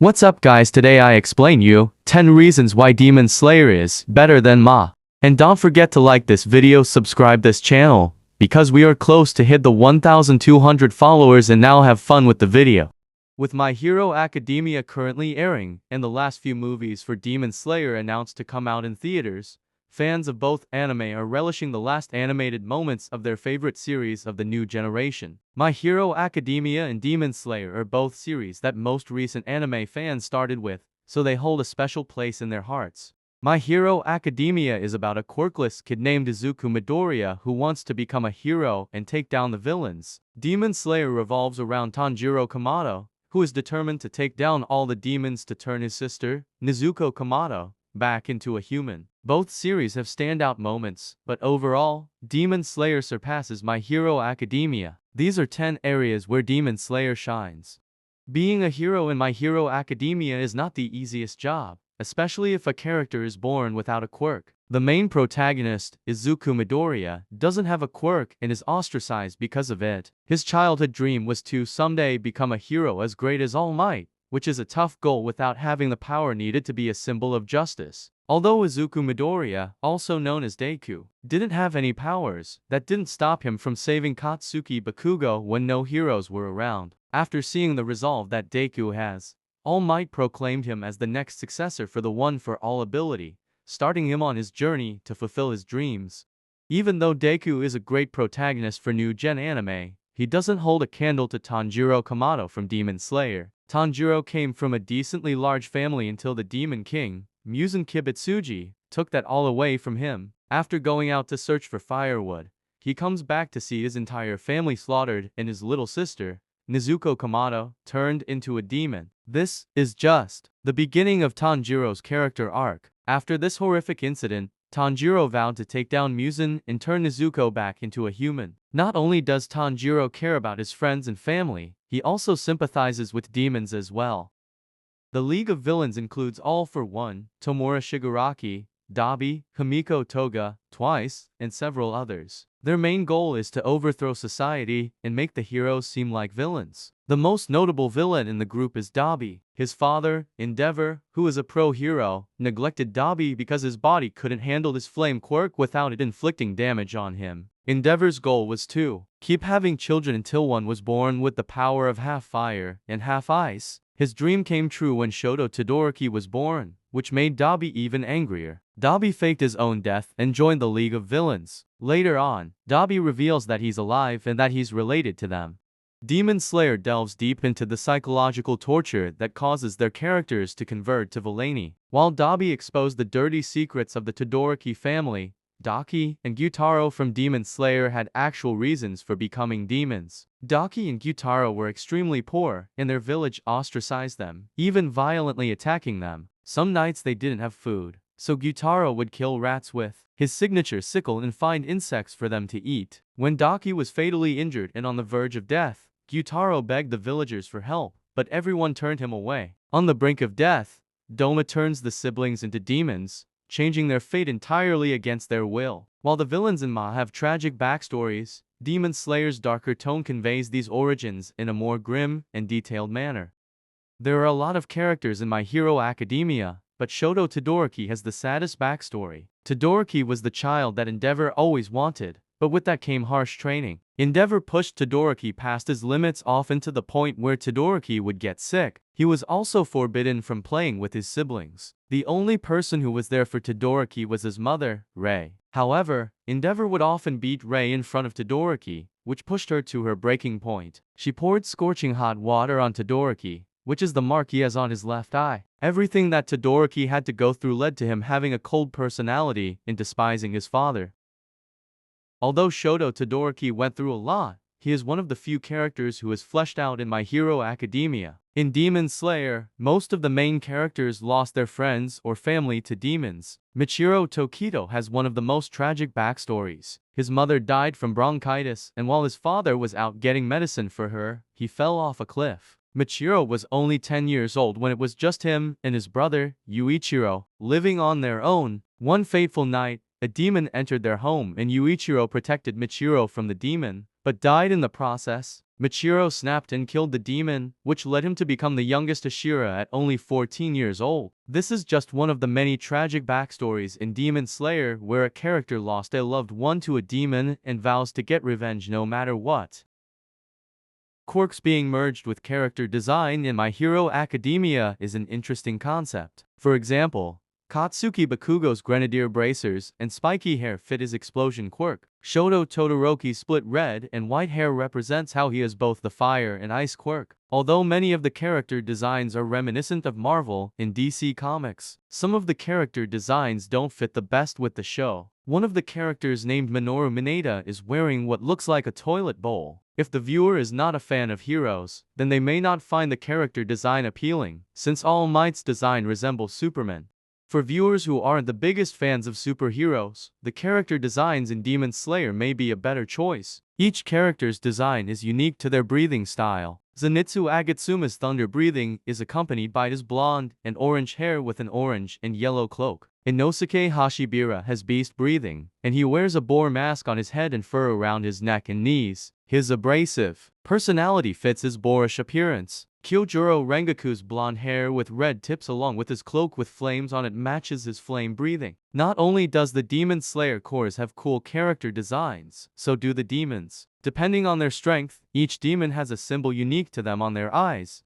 What's up guys, today I explain you 10 reasons why Demon Slayer is better than MHA. And don't forget to like this video, subscribe this channel, because we are close to hit the 1,200 followers and now have fun with the video. With My Hero Academia currently airing, and the last few movies for Demon Slayer announced to come out in theaters, fans of both anime are relishing the last animated moments of their favorite series of the new generation. My Hero Academia and Demon Slayer are both series that most recent anime fans started with, so they hold a special place in their hearts. My Hero Academia is about a quirkless kid named Izuku Midoriya who wants to become a hero and take down the villains. Demon Slayer revolves around Tanjiro Kamado, who is determined to take down all the demons to turn his sister, Nezuko Kamado, back into a human. Both series have standout moments, but overall, Demon Slayer surpasses My Hero Academia. These are 10 areas where Demon Slayer shines. Being a hero in My Hero Academia is not the easiest job, especially if a character is born without a quirk. The main protagonist, Izuku Midoriya, doesn't have a quirk and is ostracized because of it. His childhood dream was to someday become a hero as great as All Might, which is a tough goal without having the power needed to be a symbol of justice. Although Izuku Midoriya, also known as Deku, didn't have any powers, that didn't stop him from saving Katsuki Bakugo when no heroes were around. After seeing the resolve that Deku has, All Might proclaimed him as the next successor for the One for All ability, starting him on his journey to fulfill his dreams. Even though Deku is a great protagonist for new-gen anime, he doesn't hold a candle to Tanjiro Kamado from Demon Slayer. Tanjiro came from a decently large family until the Demon King, Muzan Kibutsuji, took that all away from him. After going out to search for firewood, he comes back to see his entire family slaughtered and his little sister, Nezuko Kamado, turned into a demon. This is just the beginning of Tanjiro's character arc. After this horrific incident, Tanjiro vowed to take down Muzan and turn Nezuko back into a human. Not only does Tanjiro care about his friends and family, he also sympathizes with demons as well. The League of Villains includes All for One, Tomura Shigaraki, Dabi, Himiko Toga, Twice, and several others. Their main goal is to overthrow society and make the heroes seem like villains. The most notable villain in the group is Dabi. His father, Endeavor, who is a pro-hero, neglected Dabi because his body couldn't handle his flame quirk without it inflicting damage on him. Endeavor's goal was to keep having children until one was born with the power of half fire and half ice. His dream came true when Shoto Todoroki was born, which made Dabi even angrier. Dabi faked his own death and joined the League of Villains. Later on, Dabi reveals that he's alive and that he's related to them. Demon Slayer delves deep into the psychological torture that causes their characters to convert to villainy. While Dabi exposed the dirty secrets of the Todoroki family, Daki and Gyutaro from Demon Slayer had actual reasons for becoming demons. Daki and Gyutaro were extremely poor, and their village ostracized them, even violently attacking them. Some nights they didn't have food, so Gyutaro would kill rats with his signature sickle and find insects for them to eat. When Daki was fatally injured and on the verge of death, Gyutaro begged the villagers for help, but everyone turned him away. On the brink of death, Doma turns the siblings into demons, changing their fate entirely against their will. While the villains in MHA have tragic backstories, Demon Slayer's darker tone conveys these origins in a more grim and detailed manner. There are a lot of characters in My Hero Academia, but Shoto Todoroki has the saddest backstory. Todoroki was the child that Endeavor always wanted, but with that came harsh training. Endeavor pushed Todoroki past his limits, often to the point where Todoroki would get sick. He was also forbidden from playing with his siblings. The only person who was there for Todoroki was his mother, Rei. However, Endeavor would often beat Rei in front of Todoroki, which pushed her to her breaking point. She poured scorching hot water on Todoroki, which is the mark he has on his left eye. Everything that Todoroki had to go through led to him having a cold personality and despising his father. Although Shoto Todoroki went through a lot, he is one of the few characters who is fleshed out in My Hero Academia. In Demon Slayer, most of the main characters lost their friends or family to demons. Michiro Tokito has one of the most tragic backstories. His mother died from bronchitis, and while his father was out getting medicine for her, he fell off a cliff. Michiro was only 10 years old when it was just him and his brother, Yuichiro, living on their own. One fateful night, a demon entered their home and Yuichiro protected Michiro from the demon, but died in the process. Michiro snapped and killed the demon, which led him to become the youngest Ashira at only 14 years old. This is just one of the many tragic backstories in Demon Slayer where a character lost a loved one to a demon and vows to get revenge no matter what. Quirks being merged with character design in My Hero Academia is an interesting concept. For example, Katsuki Bakugo's grenadier bracers and spiky hair fit his explosion quirk. Shoto Todoroki's split red and white hair represents how he has both the fire and ice quirk. Although many of the character designs are reminiscent of Marvel in DC Comics, some of the character designs don't fit the best with the show. One of the characters named Minoru Mineta is wearing what looks like a toilet bowl. If the viewer is not a fan of heroes, then they may not find the character design appealing, since All Might's design resembles Superman. For viewers who aren't the biggest fans of superheroes, the character designs in Demon Slayer may be a better choice. Each character's design is unique to their breathing style. Zenitsu Agatsuma's thunder breathing is accompanied by his blonde and orange hair with an orange and yellow cloak. Inosuke Hashibira has beast breathing, and he wears a boar mask on his head and fur around his neck and knees. His abrasive personality fits his boorish appearance. Kyojuro Rengaku's blonde hair with red tips along with his cloak with flames on it matches his flame breathing. Not only does the Demon Slayer cores have cool character designs, so do the demons. Depending on their strength, each demon has a symbol unique to them on their eyes.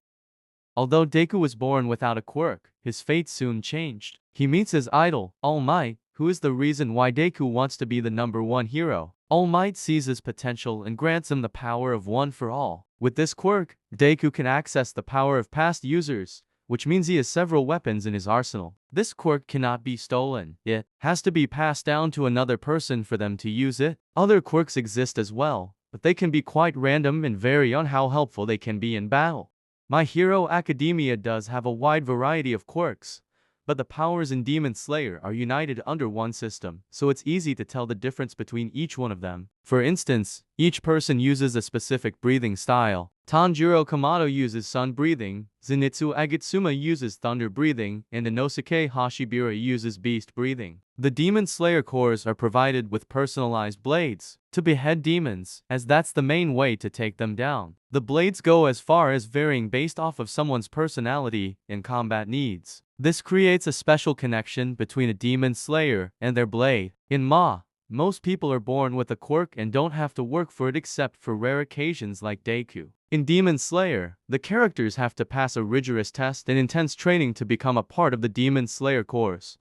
Although Deku was born without a quirk, his fate soon changed. He meets his idol, All Might, who is the reason why Deku wants to be the #1 hero. All Might sees his potential and grants him the power of One for All. With this quirk, Deku can access the power of past users, which means he has several weapons in his arsenal. This quirk cannot be stolen. It has to be passed down to another person for them to use it. Other quirks exist as well, but they can be quite random and vary on how helpful they can be in battle. My Hero Academia does have a wide variety of quirks, but the powers in Demon Slayer are united under one system, so it's easy to tell the difference between each one of them. For instance, each person uses a specific breathing style. Tanjiro Kamado uses sun breathing, Zenitsu Agatsuma uses thunder breathing, and Inosuke Hashibira uses beast breathing. The Demon Slayer cores are provided with personalized blades to behead demons, as that's the main way to take them down. The blades go as far as varying based off of someone's personality and combat needs. This creates a special connection between a Demon Slayer and their blade. In MHA, most people are born with a quirk and don't have to work for it except for rare occasions like Deku. In Demon Slayer, the characters have to pass a rigorous test and intense training to become a part of the Demon Slayer cores.